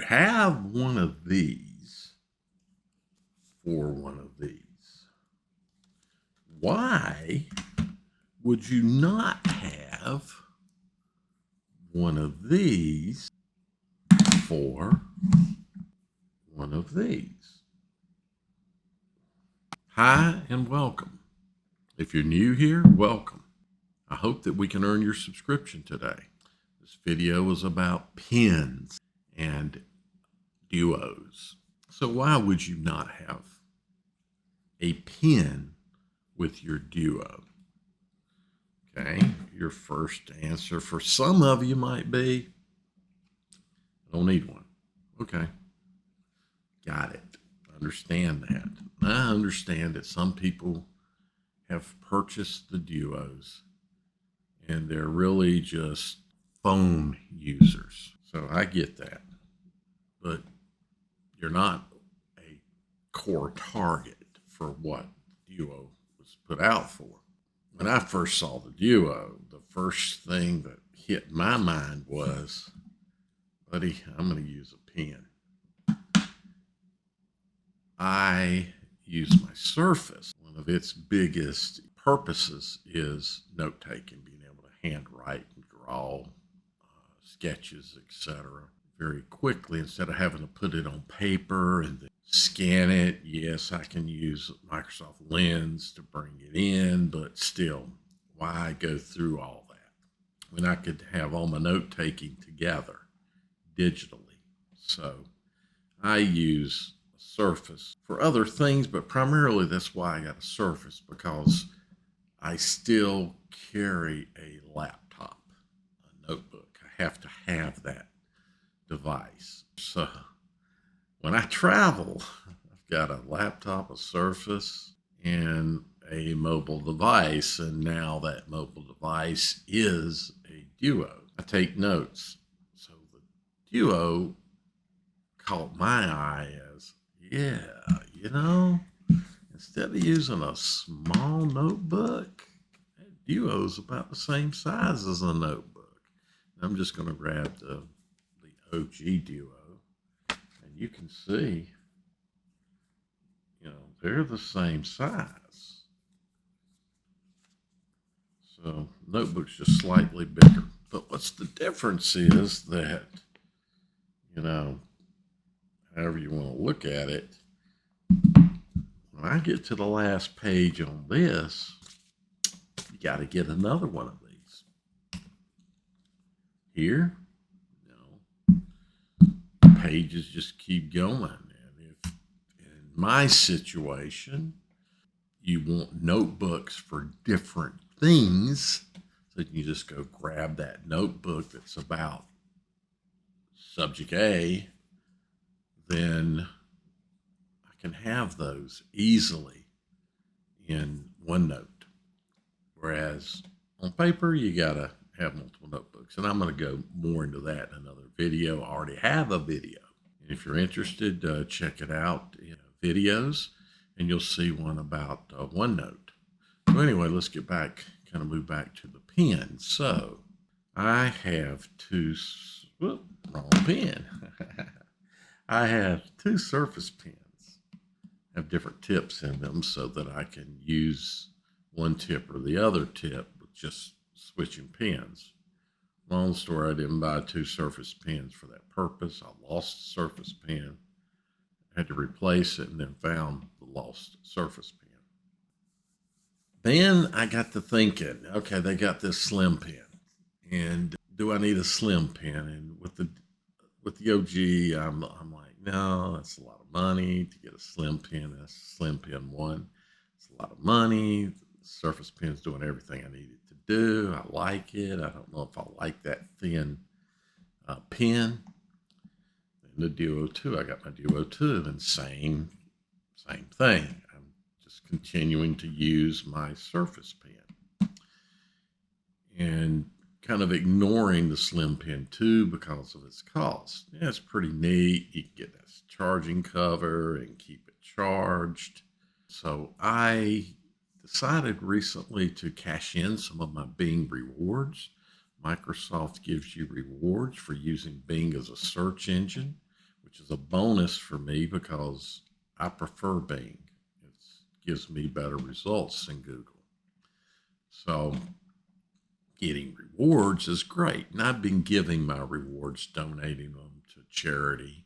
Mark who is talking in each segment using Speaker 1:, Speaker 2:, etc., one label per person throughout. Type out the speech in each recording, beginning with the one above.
Speaker 1: have one of these for one of these, why would you not have one of these for one of these? Hi and welcome. If you're new here, welcome. I hope that we can earn your subscription today. This video is about pens and duos. So why would you not have a pen with your duo? Okay, your first answer for some of you might be, I don't need one. Okay, got it. Understand that. I understand that some people have purchased the duos and they're really just phone users. So I get that. But you're not a core target for what duo was put out for. When I first saw the duo, the first thing that hit my mind was, buddy, I'm going to use a pen. I use my Surface. One of its biggest purposes is note-taking, being able to handwrite and draw sketches, etc. very quickly instead of having to put it on paper and then scan it. Yes, I can use Microsoft Lens to bring it in, but still, why go through all that when I could have all my note-taking together digitally? So I use a Surface for other things, but primarily that's why I got a Surface, because I still carry a laptop, a notebook. I have to have that device. So when I travel, I've got a laptop, a Surface, and a mobile device. And now that mobile device is a duo. I take notes. So the duo caught my eye as, instead of using a small notebook, that duo is about the same size as a notebook. I'm just going to grab the OG duo, and you can see, they're the same size. So notebook's just slightly bigger. But what's the difference is that, however you want to look at it, when I get to the last page on this, you got to get another one of these. Here, pages just keep going. And if in my situation, you want notebooks for different things, so you just go grab that notebook that's about subject A, then I can have those easily in OneNote. Whereas on paper, you got to have multiple notebooks. And I'm going to go more into that in another video. I already have a video. And if you're interested, check it out, videos, and you'll see one about OneNote. So anyway, let's get back, move back to the pen. So I have wrong pen. I have two Surface pens, have different tips in them so that I can use one tip or the other tip with just switching pens. Long story, I didn't buy two Surface pens for that purpose. I lost the Surface pen, had to replace it, and then found the lost Surface pen. Then I got to thinking, okay, they got this slim pen, and do I need a slim pen? And with the OG, I'm like, no, that's a lot of money to get a slim pen. That's a slim pen one. It's a lot of money. The Surface pen's doing everything I need it to do. I like it. I don't know if I like that thin pen. And the Duo 2, I got my Duo 2, and same thing. I'm just continuing to use my Surface pen and kind of ignoring the slim pen 2 because of its cost. Yeah, it's pretty neat. You can get that charging cover and keep it charged. So I decided recently to cash in some of my Bing rewards. Microsoft gives you rewards for using Bing as a search engine, which is a bonus for me because I prefer Bing. It gives me better results than Google. So getting rewards is great. And I've been giving my rewards, donating them to charity.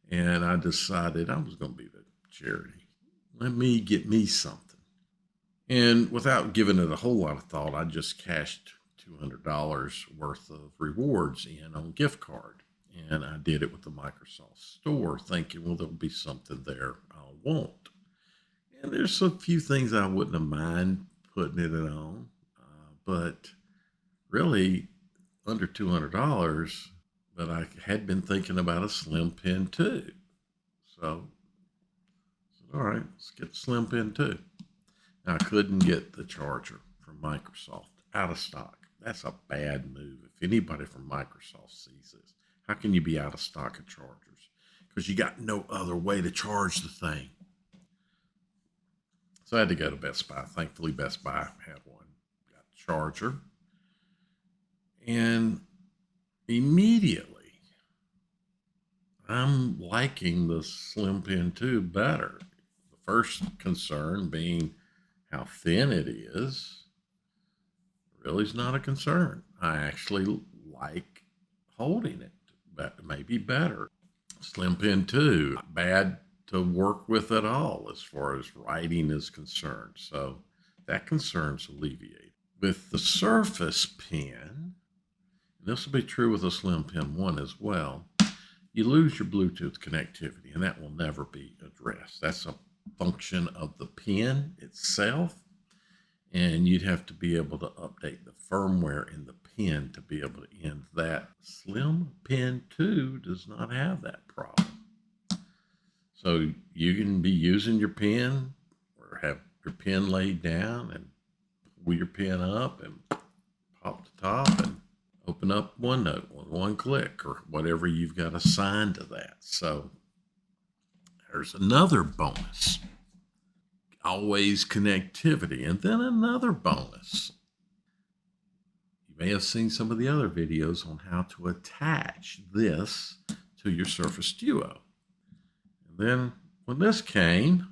Speaker 1: And I decided I was going to be the charity. Let me get me something. And without giving it a whole lot of thought, I just cashed $200 worth of rewards in on gift card. And I did it with the Microsoft Store, thinking, well, there'll be something there I'll want. And there's a few things I wouldn't have mind putting it on, but really under $200. But I had been thinking about a Slim Pen 2. So I said, all right, let's get the Slim Pen 2. Now, I couldn't get the charger from Microsoft, out of stock. That's a bad move. If anybody from Microsoft sees this, how can you be out of stock of chargers? Because you got no other way to charge the thing. So I had to go to Best Buy. Thankfully, Best Buy had one. Got the charger. And immediately, I'm liking the Slim Pen 2 better. The first concern being how thin it is really is not a concern. I actually like holding it, but maybe better. Slim Pen 2, not bad to work with at all as far as writing is concerned. So that concern's alleviated. With the Surface Pen, and this will be true with the Slim Pen 1 as well, you lose your Bluetooth connectivity, and that will never be addressed. That's a function of the pen itself, and you'd have to be able to update the firmware in the pen to be able to end that. Slim Pen 2 does not have that problem. So you can be using your pen or have your pen laid down and pull your pen up and pop the top and open up OneNote with one click or whatever you've got assigned to that. So there's another bonus. Always connectivity. And then another bonus. You may have seen some of the other videos on how to attach this to your Surface Duo. And then when this came,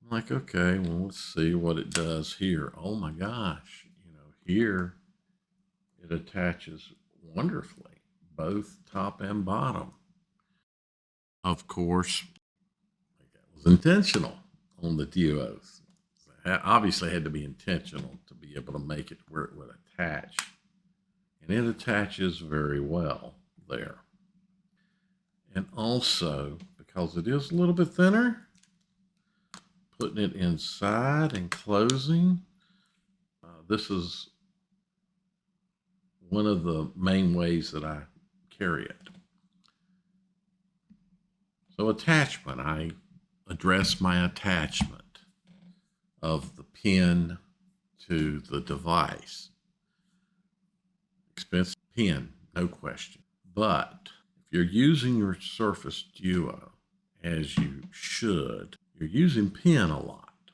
Speaker 1: I'm like, okay, well, let's see what it does here. Oh my gosh, here it attaches wonderfully, both top and bottom. Of course, that was intentional on the Duos. Obviously had to be intentional to be able to make it where it would attach. And it attaches very well there. And also, because it is a little bit thinner, putting it inside and closing, this is one of the main ways that I carry it. So attachment, I address my attachment of the pen to the device. Expensive pen, no question. But if you're using your Surface Duo, as you should, you're using pen a lot,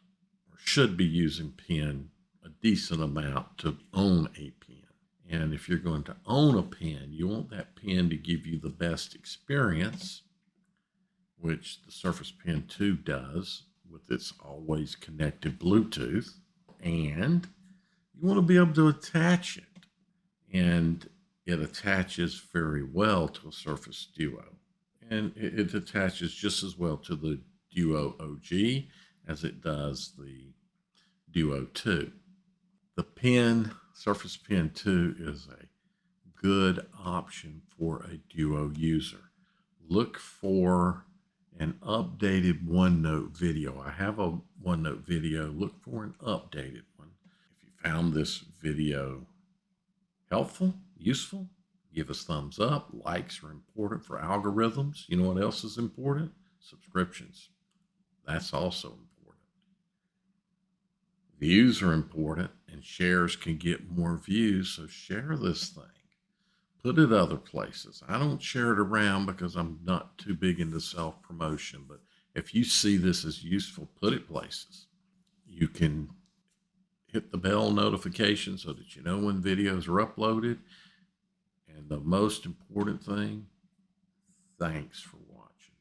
Speaker 1: or should be using pen a decent amount to own a pen. And if you're going to own a pen, you want that pen to give you the best experience, which the Surface Pen 2 does with its always connected Bluetooth. And you want to be able to attach it. And it attaches very well to a Surface Duo. And it attaches just as well to the Duo OG as it does the Duo 2. The pen, Surface Pen 2, is a good option for a Duo user. Look for an updated OneNote video. I have a OneNote video. Look for an updated one. If you found this video helpful, useful, give us thumbs up. Likes are important for algorithms. You know what else is important? Subscriptions. That's also important. Views are important, and shares can get more views, so share this thing. Put it other places. I don't share it around because I'm not too big into self-promotion, but if you see this as useful, put it places. You can hit the bell notification so that you know when videos are uploaded. And the most important thing, Thanks for watching.